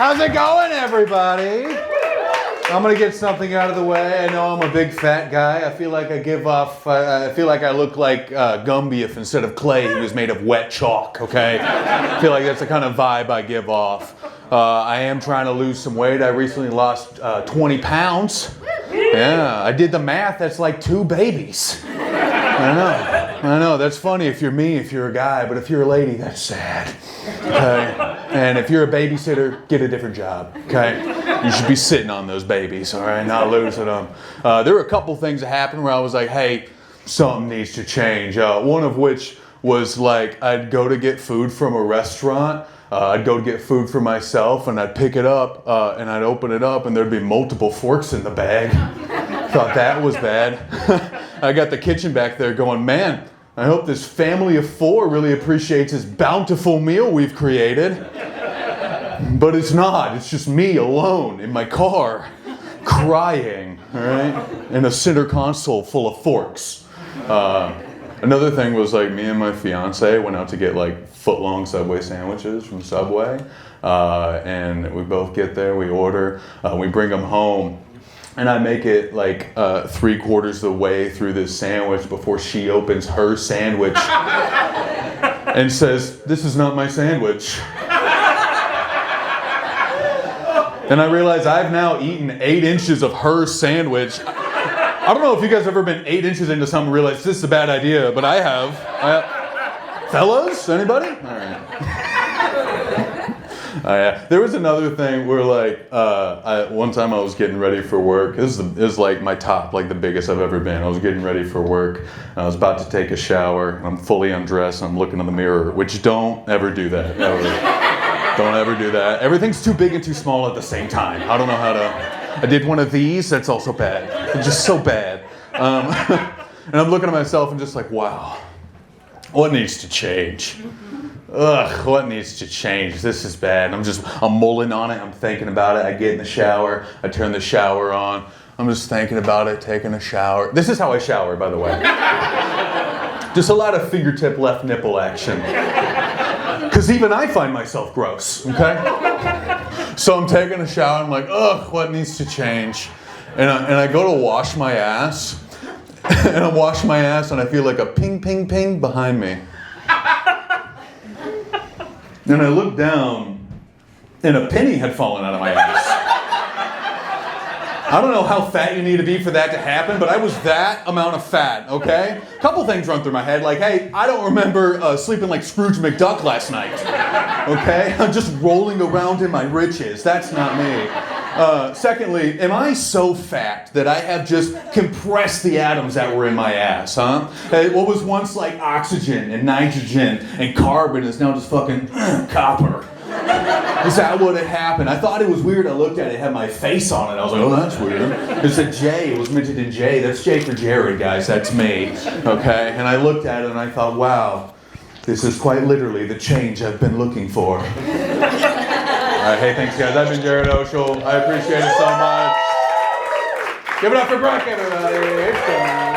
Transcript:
How's it going, everybody? I'm gonna get something out of the way. I know I'm a big fat guy. I feel like I give off, I feel like I look like Gumby if instead of clay he was made of wet chalk, okay? I feel like that's the kind of vibe I give off. I am trying to lose some weight. I recently lost 20 pounds. Yeah, I did the math. That's like 2 babies. I know, that's funny if you're me, if you're a guy, but if you're a lady, that's sad, okay? And if you're a babysitter, get a different job, okay? You should be sitting on those babies, all right, not losing them. There were a couple things that happened where I was like, hey, something needs to change. One of which was like, I'd go to get food from a restaurant, I'd go to get food for myself, and I'd pick it up, and I'd open it up, and there'd be multiple forks in the bag. Thought that was bad. I got the kitchen back there going, man, I hope this family of 4 really appreciates this bountiful meal we've created. But it's not. It's just me alone in my car, crying, all right, in a center console full of forks. Another thing was like me and my fiance went out to get like foot-long Subway sandwiches from Subway. And we both get there, we order, we bring them home. And I make it like 3/4 of the way through this sandwich before she opens her sandwich and says, "This is not my sandwich." And I realize I've now eaten 8 inches of her sandwich. I don't know if you guys have ever been 8 inches into something and realized this is a bad idea, but I have. Fellas, anybody? All right. There was another thing where like, one time I was getting ready for work. This is like my top, like the biggest I've ever been. I was getting ready for work. I was about to take a shower. I'm fully undressed. I'm looking in the mirror, which don't ever do that. Ever. Don't ever do that. Everything's too big and too small at the same time. I don't know how to. I did one of these. That's also bad. It's just so bad. And I'm looking at myself and just like, wow, what needs to change? Ugh, what needs to change? This is bad. I'm mulling on it. I'm thinking about it. I get in the shower. I turn the shower on. I'm just thinking about it, taking a shower. This is how I shower, by the way. Just a lot of fingertip left nipple action. Because even I find myself gross, okay? So I'm taking a shower. I'm like, ugh, what needs to change? And I go to wash my ass. And I wash my ass and I feel like a ping, ping, ping behind me. And I looked down, and a penny had fallen out of my ass. I don't know how fat you need to be for that to happen, but I was that amount of fat, okay? A couple things run through my head, like, hey, I don't remember sleeping like Scrooge McDuck last night, okay? I'm just rolling around in my riches. That's not me. Secondly, am I so fat that I have just compressed the atoms that were in my ass, huh? What was once like oxygen and nitrogen and carbon is now just fucking copper. Is that what had happened? I thought it was weird. I looked at it, it had my face on it. I was like, oh, that's weird. It said J. It was mentioned in J. That's J for Jared, guys. That's me. Okay? And I looked at it and I thought, wow, this is quite literally the change I've been looking for. All right, hey, thanks, guys. I've been Jared Oshel. I appreciate it so much. Give it up for Brock, everybody. It's